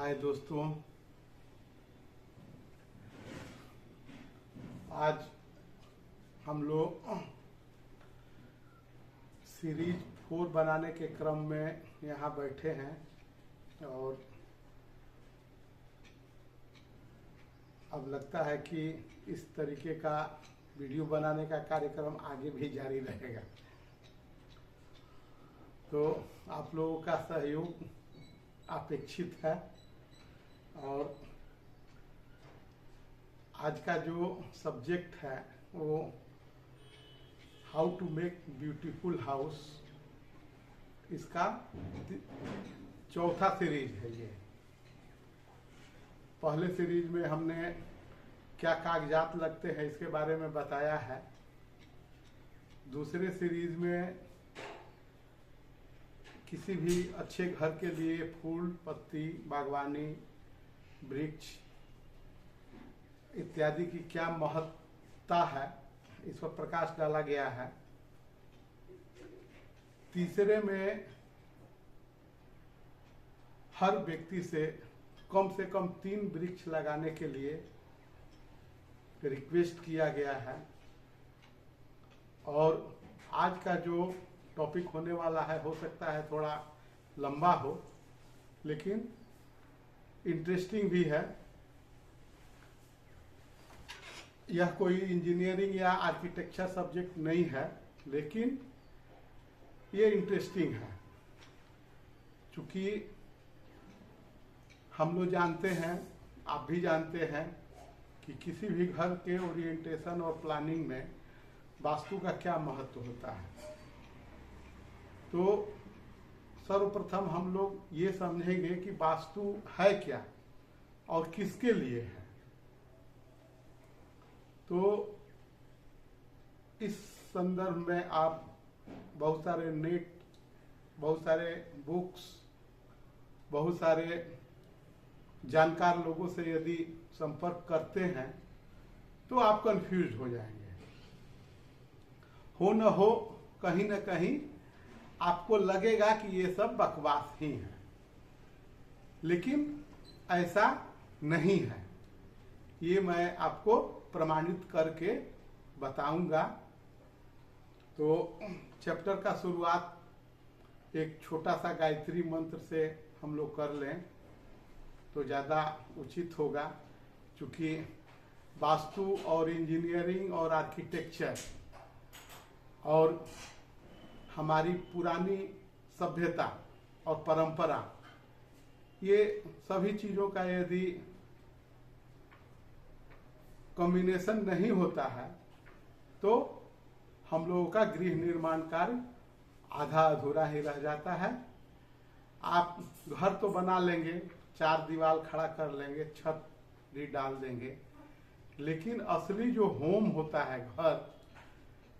हाय दोस्तों, आज हम लोग सीरीज 4 बनाने के क्रम में यहाँ बैठे हैं और अब लगता है कि इस तरीके का वीडियो बनाने का कार्यक्रम आगे भी जारी रहेगा। तो आप लोगों का सहयोग अपेक्षित है और आज का जो सब्जेक्ट है वो how to make beautiful house, इसका चौथा सीरीज है। ये पहले सीरीज में हमने क्या कागजात लगते हैं इसके बारे में बताया है। दूसरे सीरीज में किसी भी अच्छे घर के लिए फूल, पत्ती, बागवानी, वृक्ष इत्यादि की क्या महत्ता है, इस पर प्रकाश डाला गया है। तीसरे में हर व्यक्ति से कम 3 वृक्ष लगाने के लिए रिक्वेस्ट किया गया है। और आज का जो टॉपिक होने वाला है हो सकता है थोड़ा लंबा हो, लेकिन इंटरेस्टिंग भी है। यह कोई इंजीनियरिंग या आर्किटेक्चर सब्जेक्ट नहीं है, लेकिन ये इंटरेस्टिंग है क्योंकि हम लोग जानते हैं, आप भी जानते हैं कि किसी भी घर के ओरिएंटेशन और प्लानिंग में वास्तु का क्या महत्व होता है। तो सर्वप्रथम हम लोग ये समझेंगे कि वास्तु है क्या और किसके लिए है। तो इस संदर्भ में आप बहुत सारे नेट, बहुत सारे बुक्स, बहुत सारे जानकार लोगों से यदि संपर्क करते हैं तो आप कंफ्यूज हो जाएंगे। हो न हो कहीं न कहीं आपको लगेगा कि ये सब बकवास ही है, लेकिन ऐसा नहीं है। ये मैं आपको प्रमाणित करके बताऊंगा। तो चैप्टर का शुरुआत एक छोटा सा गायत्री मंत्र से हम लोग कर लें तो ज़्यादा उचित होगा, क्योंकि वास्तु और इंजीनियरिंग और आर्किटेक्चर और हमारी पुरानी सभ्यता और परंपरा, ये सभी चीज़ों का यदि कॉम्बिनेशन नहीं होता है तो हम लोगों का गृह निर्माण कार्य आधा अधूरा ही रह जाता है। आप घर तो बना लेंगे, 4 दीवार खड़ा कर लेंगे, छत भी डाल देंगे, लेकिन असली जो होम होता है घर,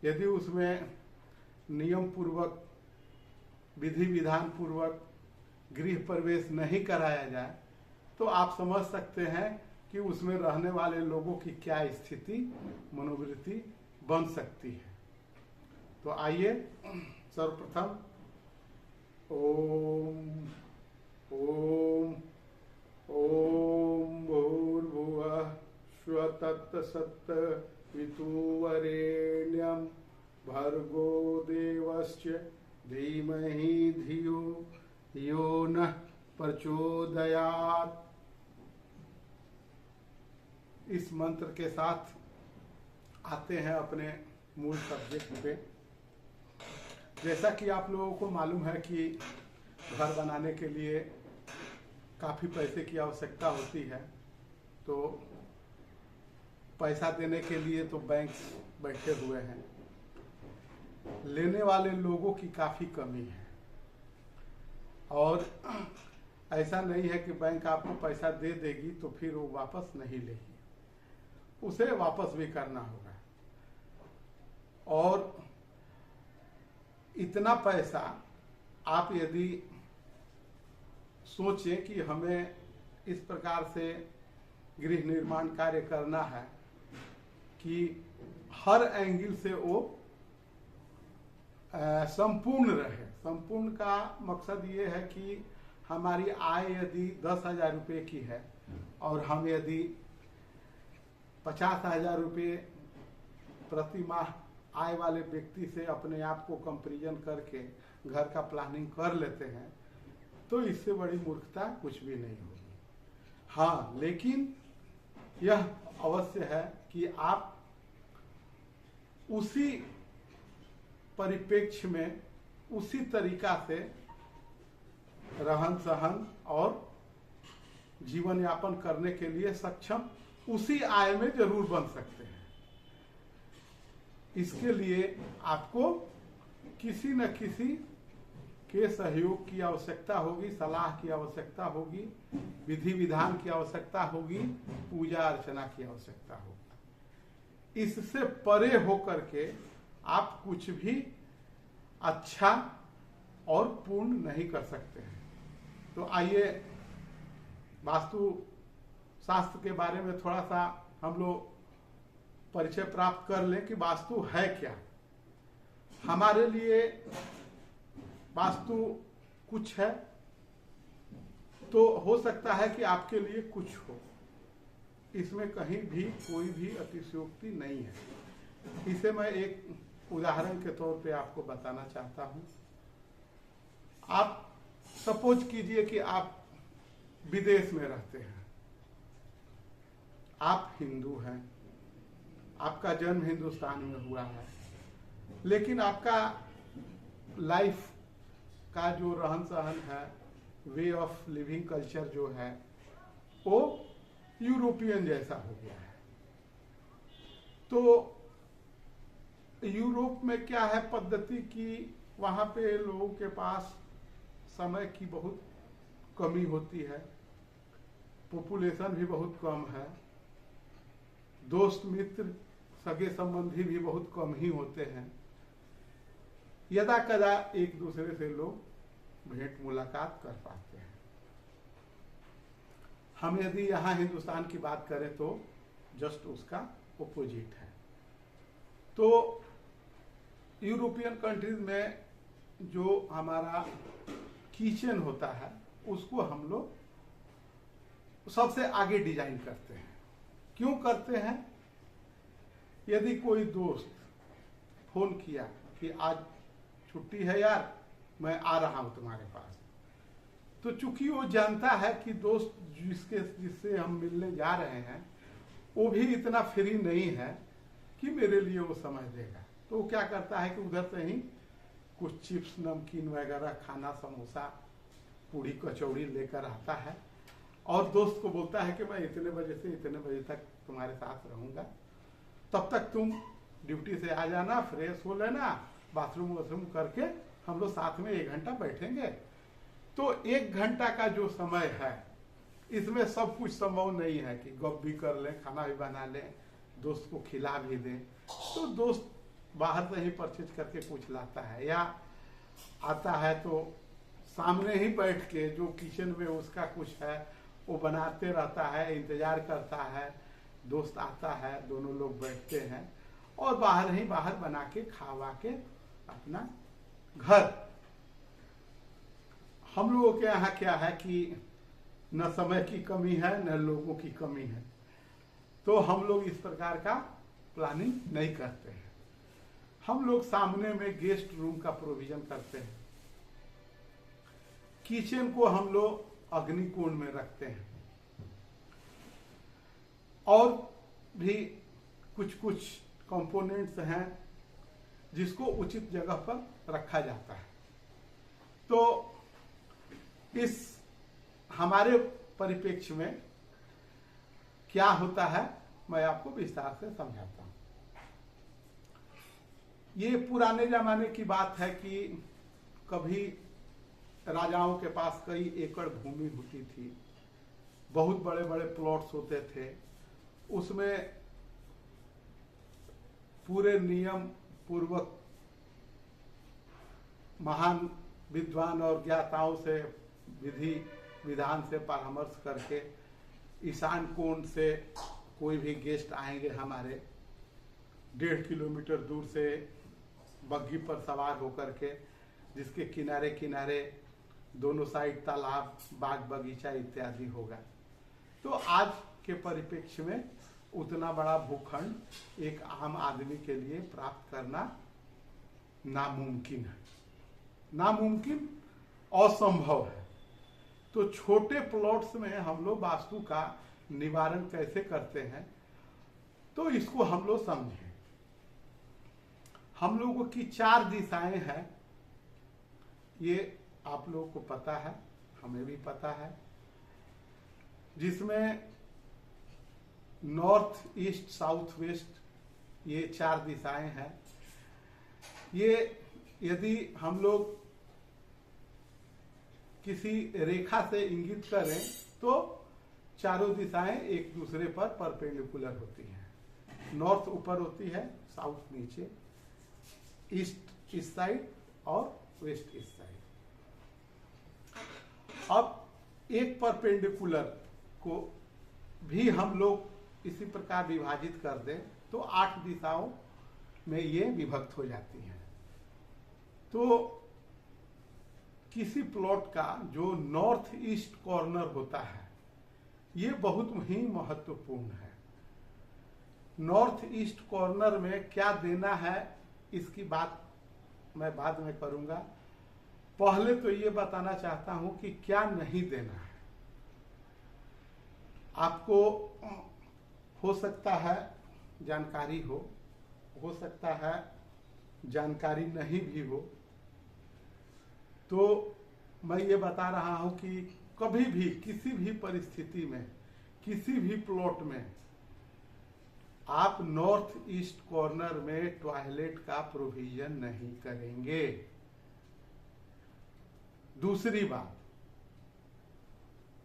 यदि उसमें नियम पूर्वक, विधि विधान पूर्वक गृह प्रवेश नहीं कराया जाए तो आप समझ सकते हैं कि उसमें रहने वाले लोगों की क्या स्थिति, मनोवृत्ति बन सकती है। तो आइए सर्वप्रथम ओम ओम ओम भूर्भुवः स्वः तत्सवितुर्वरेण्यं भर्गो देवस्य धीमहि धियो यो नः प्रचोदयात्। इस मंत्र के साथ आते हैं अपने मूल सब्जेक्ट पे। जैसा कि आप लोगों को मालूम है कि घर बनाने के लिए काफ़ी पैसे की आवश्यकता होती है, तो पैसा देने के लिए तो बैंक्स बैठे हुए हैं, लेने वाले लोगों की काफ़ी कमी है। और ऐसा नहीं है कि बैंक आपको पैसा दे देगी तो फिर वो वापस नहीं लेगी, उसे वापस भी करना होगा। और इतना पैसा आप यदि सोचें कि हमें इस प्रकार से गृह निर्माण कार्य करना है कि हर एंगल से वो संपूर्ण रहे। संपूर्ण का मकसद ये है कि हमारी आय यदि 10,000 रुपये की है और हम यदि 50,000 रुपये प्रति माह आय वाले व्यक्ति से अपने आप को कंपैरिजन करके घर का प्लानिंग कर लेते हैं, तो इससे बड़ी मूर्खता कुछ भी नहीं होगी। हाँ, लेकिन यह अवश्य है कि आप उसी परिप्रेक्ष्य में उसी तरीका से रहन सहन और जीवन यापन करने के लिए सक्षम उसी आय में जरूर बन सकते हैं। इसके लिए आपको किसी न किसी के सहयोग की आवश्यकता होगी, सलाह की आवश्यकता होगी, विधि विधान की आवश्यकता होगी, पूजा अर्चना की आवश्यकता होगी। इससे परे होकर के आप कुछ भी अच्छा और पूर्ण नहीं कर सकते हैं। तो आइए वास्तु शास्त्र के बारे में थोड़ा सा हम लोग परिचय प्राप्त कर लें कि वास्तु है क्या। हमारे लिए वास्तु कुछ है, तो हो सकता है कि आपके लिए कुछ हो। इसमें कहीं भी कोई भी अतिशयोक्ति नहीं है। इसे मैं एक उदाहरण के तौर पे आपको बताना चाहता हूं। आप सपोज कीजिए कि आप विदेश में रहते हैं, आप हिंदू हैं, आपका जन्म हिंदुस्तान में हुआ है, लेकिन आपका लाइफ का जो रहन सहन है, वे ऑफ लिविंग कल्चर जो है, वो यूरोपियन जैसा हो गया है। तो यूरोप में क्या है पद्धति की, वहां पे लोगों के पास समय की बहुत कमी होती है, पॉपुलेशन भी बहुत कम है, दोस्त मित्र सगे संबंधी भी बहुत कम ही होते हैं। यदा कदा एक दूसरे से लोग भेंट मुलाकात कर पाते हैं। हम यदि यहाँ हिंदुस्तान की बात करें तो जस्ट उसका ओपोजिट है। तो यूरोपियन कंट्रीज में जो हमारा किचन होता है उसको हम लोग सबसे आगे डिजाइन करते हैं। क्यों करते हैं? यदि कोई दोस्त फोन किया कि आज छुट्टी है यार, मैं आ रहा हूं तुम्हारे पास, तो चूंकि वो जानता है कि दोस्त जिससे हम मिलने जा रहे हैं वो भी इतना फ्री नहीं है कि मेरे लिए वो समय देगा, तो वो क्या करता है कि उधर से ही कुछ चिप्स नमकीन वगैरह खाना, समोसा, पूड़ी कचौड़ी लेकर आता है और दोस्त को बोलता है कि मैं इतने बजे से इतने बजे तक तुम्हारे साथ रहूंगा, तब तक तुम ड्यूटी से आ जाना, फ्रेश हो लेना, बाथरूम वाथरूम करके हम लोग साथ में 1 घंटा बैठेंगे। तो 1 घंटा का जो समय है इसमें सब कुछ संभव नहीं है कि गप भी कर लें, खाना भी बना लें, दोस्त को खिला भी दें। तो दोस्त बाहर से ही परचेज करके कुछ लाता है या आता है तो सामने ही बैठ के जो किचन में उसका कुछ है वो बनाते रहता है, इंतजार करता है, दोस्त आता है, दोनों लोग बैठते हैं और बाहर बना के खावा के अपना घर। हम लोगों के यहाँ क्या है कि न समय की कमी है न लोगों की कमी है, तो हम लोग इस प्रकार का प्लानिंग नहीं करते हैं। हम लोग सामने में गेस्ट रूम का प्रोविजन करते हैं, किचन को हम लोग अग्निकोण में रखते हैं और भी कुछ कुछ कंपोनेंट्स हैं जिसको उचित जगह पर रखा जाता है। तो इस हमारे परिप्रेक्ष्य में क्या होता है मैं आपको विस्तार से समझाता हूं। ये पुराने जमाने की बात है कि कभी राजाओं के पास कई एकड़ भूमि होती थी, बहुत बड़े बड़े प्लॉट्स होते थे, उसमें पूरे नियम पूर्वक महान विद्वान और ज्ञाताओं से विधि विधान से परामर्श करके ईशान कोण से कोई भी गेस्ट आएंगे हमारे 1.5 किलोमीटर दूर से बग्घी पर सवार होकर के, जिसके किनारे किनारे दोनों साइड तालाब, बाग बगीचा इत्यादि होगा। तो आज के परिप्रेक्ष्य में उतना बड़ा भूखंड एक आम आदमी के लिए प्राप्त करना नामुमकिन है, नामुमकिन, असंभव है। तो छोटे प्लॉट्स में हम लोग वास्तु का निवारण कैसे करते हैं, तो इसको हम लोग समझें। हम लोगों की 4 दिशाएं हैं, ये आप लोगों को पता है, हमें भी पता है, जिसमें नॉर्थ, ईस्ट, साउथ, वेस्ट, ये 4 दिशाएं हैं। ये यदि हम लोग किसी रेखा से इंगित करें तो चारों दिशाएं एक दूसरे पर परपेंडिकुलर होती हैं। नॉर्थ ऊपर होती है, साउथ नीचे, ईस्ट इस साइड और वेस्ट इस साइड। अब एक परपेंडिकुलर को भी हम लोग इसी प्रकार विभाजित कर दें तो 8 दिशाओं में ये विभक्त हो जाती हैं। तो किसी प्लॉट का जो नॉर्थ ईस्ट कॉर्नर होता है ये बहुत ही महत्वपूर्ण है। नॉर्थ ईस्ट कॉर्नर में क्या देना है इसकी बात मैं बाद में करूंगा। पहले तो ये बताना चाहता हूं कि क्या नहीं देना है। आपको हो सकता है जानकारी हो सकता है जानकारी नहीं भी हो। तो मैं ये बता रहा हूं कि कभी भी किसी भी परिस्थिति में किसी भी प्लॉट में आप नॉर्थ ईस्ट कॉर्नर में टॉयलेट का प्रोविजन नहीं करेंगे। दूसरी बात,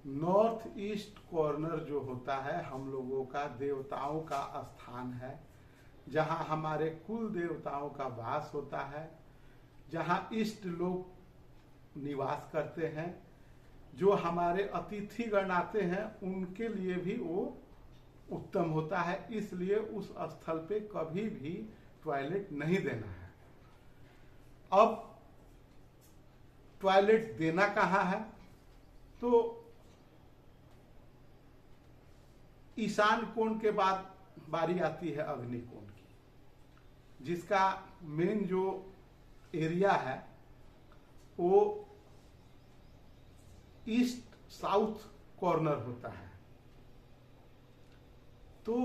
नॉर्थ ईस्ट कॉर्नर जो होता है हम लोगों का देवताओं का स्थान है, जहां हमारे कुल देवताओं का वास होता है, जहां इष्ट लोग निवास करते हैं, जो हमारे अतिथिगण आते हैं उनके लिए भी वो उत्तम होता है। इसलिए उस स्थल पे कभी भी टॉयलेट नहीं देना है। अब टॉयलेट देना कहाँ है, तो ईशान कोण के बाद बारी आती है अग्नि कोण की, जिसका मेन जो एरिया है वो ईस्ट साउथ कॉर्नर होता है। तो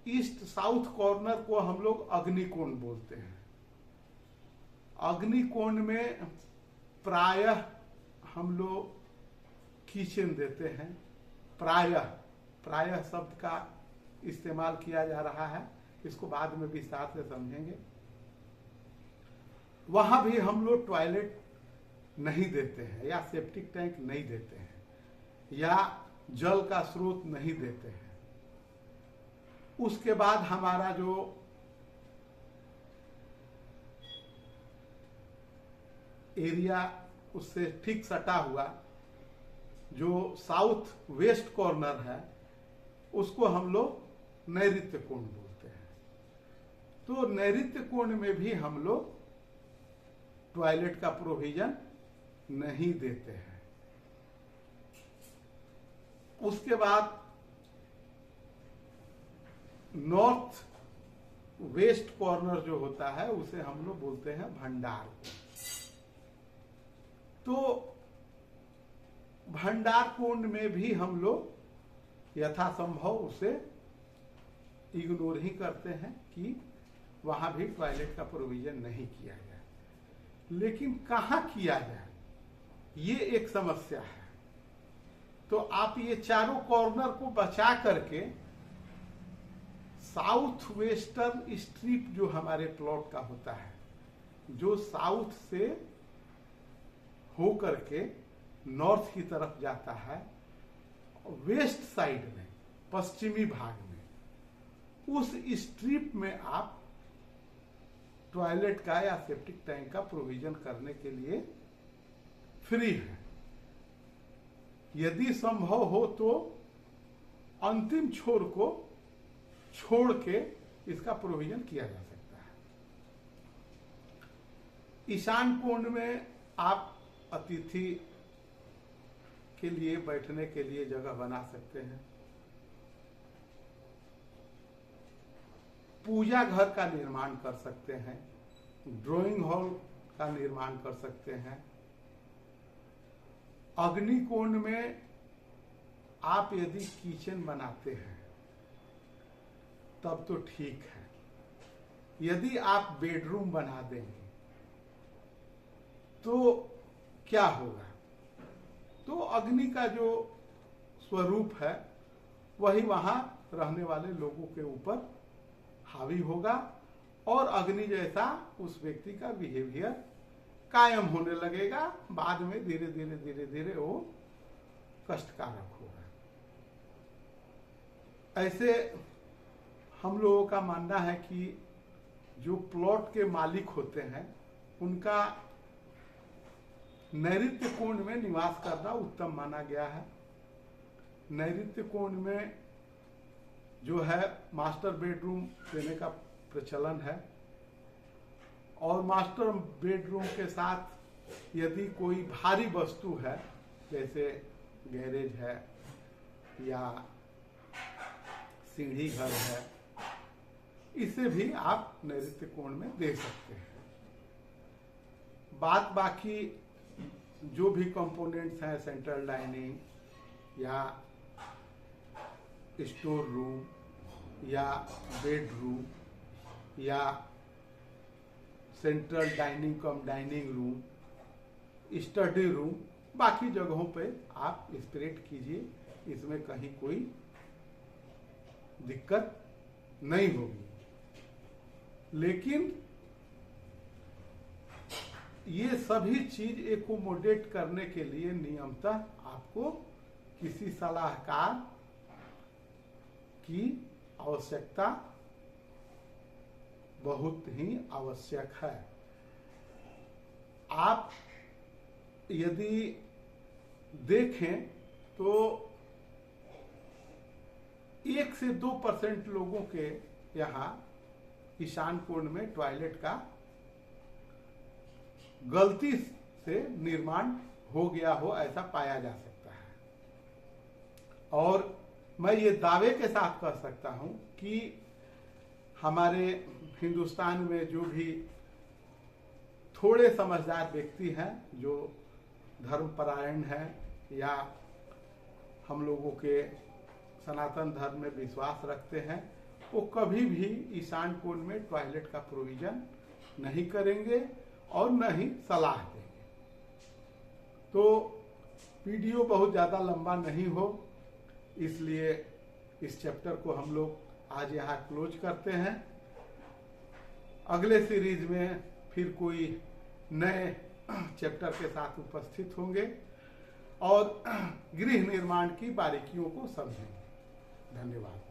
ईस्ट साउथ कॉर्नर को हम लोग अग्निकोण बोलते हैं। अग्निकोण में प्रायः हम लोग किचन देते हैं। प्रायः शब्द का इस्तेमाल किया जा रहा है, इसको बाद में विस्तार से समझेंगे। वहां भी हम लोग टॉयलेट नहीं देते हैं, या सेप्टिक टैंक नहीं देते हैं, या जल का स्रोत नहीं देते हैं। उसके बाद हमारा जो एरिया उससे ठीक सटा हुआ जो साउथ वेस्ट कॉर्नर है उसको हम लोग नैऋत्य कोण बोलते हैं। तो नैऋत्य कोण में भी हम लोग टॉयलेट का प्रोविजन नहीं देते हैं। उसके बाद नॉर्थ वेस्ट कॉर्नर जो होता है उसे हम लोग बोलते हैं भंडार कोण। तो भंडार कोण में भी हम लोग यथासंभव उसे इग्नोर ही करते हैं कि वहां भी टॉयलेट का प्रोविजन नहीं किया जाए। लेकिन कहां किया जाए ये एक समस्या है। तो आप ये चारों कॉर्नर को बचा करके साउथ वेस्टर्न स्ट्रिप जो हमारे प्लॉट का होता है, जो साउथ से हो करके नॉर्थ की तरफ जाता है, वेस्ट साइड में पश्चिमी भाग में, उस स्ट्रिप में आप टॉयलेट का या सेप्टिक टैंक का प्रोविजन करने के लिए फ्री है। यदि संभव हो तो अंतिम छोर को छोड़ के इसका प्रोविजन किया जा सकता है। ईशान कोण में आप अतिथि के लिए बैठने के लिए जगह बना सकते हैं। पूजा घर का निर्माण कर सकते हैं, ड्राइंग हॉल का निर्माण कर सकते हैं। अग्निकुंड में आप यदि किचन बनाते हैं तब तो ठीक है। यदि आप बेडरूम बना देंगे तो क्या होगा? तो अग्नि का जो स्वरूप है वही वहां रहने वाले लोगों के ऊपर हावी होगा और अग्नि जैसा उस व्यक्ति का बिहेवियर कायम होने लगेगा। बाद में धीरे धीरे धीरे धीरे वो कष्टकारक होगा। ऐसे हम लोगों का मानना है कि जो प्लॉट के मालिक होते हैं उनका नैऋत्य कोण में निवास करना उत्तम माना गया है। नैऋत्य कोण में जो है मास्टर बेडरूम देने का प्रचलन है और मास्टर बेडरूम के साथ यदि कोई भारी वस्तु है जैसे गैरेज है या सीढ़ी घर है, इसे भी आप नैऋत्य कोण में दे सकते हैं। बात बाकी जो भी कंपोनेंट्स हैं, सेंट्रल डाइनिंग या स्टोर रूम या बेडरूम या सेंट्रल डाइनिंग कम डाइनिंग रूम, स्टडी रूम, बाकी जगहों पे आप स्प्रेड कीजिए, इसमें कहीं कोई दिक्कत नहीं होगी। लेकिन ये सभी चीज एकोमोडेट करने के लिए नियमतः आपको किसी सलाहकार की आवश्यकता बहुत ही आवश्यक है। आप यदि देखें तो 1 से 2% लोगों के यहाँ ईशान कोण में टॉयलेट का गलती से निर्माण हो गया हो, ऐसा पाया जा सकता है। और मैं ये दावे के साथ कह सकता हूं कि हमारे हिंदुस्तान में जो भी थोड़े समझदार व्यक्ति हैं, जो धर्मपरायण हैं या हम लोगों के सनातन धर्म में विश्वास रखते हैं, वो कभी भी ईशान कोण में टॉयलेट का प्रोविजन नहीं करेंगे और न ही सलाह देंगे। तो वीडियो बहुत ज़्यादा लंबा नहीं हो, इसलिए इस चैप्टर को हम लोग आज यहाँ क्लोज करते हैं। अगले सीरीज में फिर कोई नए चैप्टर के साथ उपस्थित होंगे और गृह निर्माण की बारीकियों को समझेंगे। धन्यवाद।